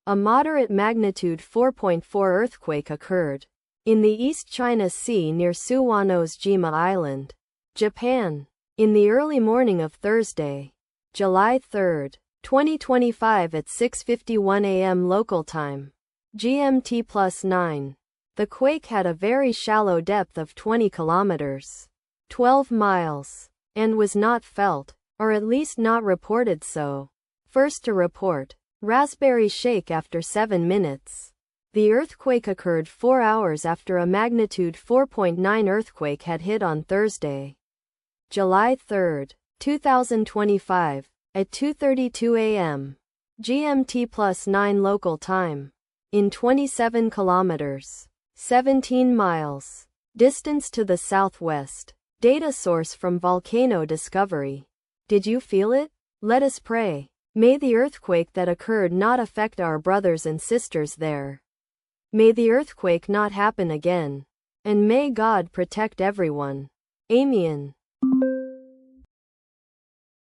A moderate magnitude 4.4 earthquake occurred in the East China Sea near Suwanose-jima Island, Japan, in the early morning of Thursday, July 3, 2025 at 6:51 a.m. local time, GMT+9. The quake had a very shallow depth of 20 kilometers, 12 miles, and was not felt, or at least not reported so. First to report, Raspberry shake after 7 minutes. The earthquake occurred 4 hours after a magnitude 4.9 earthquake had hit on Thursday, July 3, 2025, at 2:32 a.m. GMT+9 local time, in 27 kilometers, 17 miles, distance to the southwest. Data source from Volcano Discovery. Did you feel it? Let us pray. May the earthquake that occurred not affect our brothers and sisters there. May the earthquake not happen again. And may God protect everyone. Amen.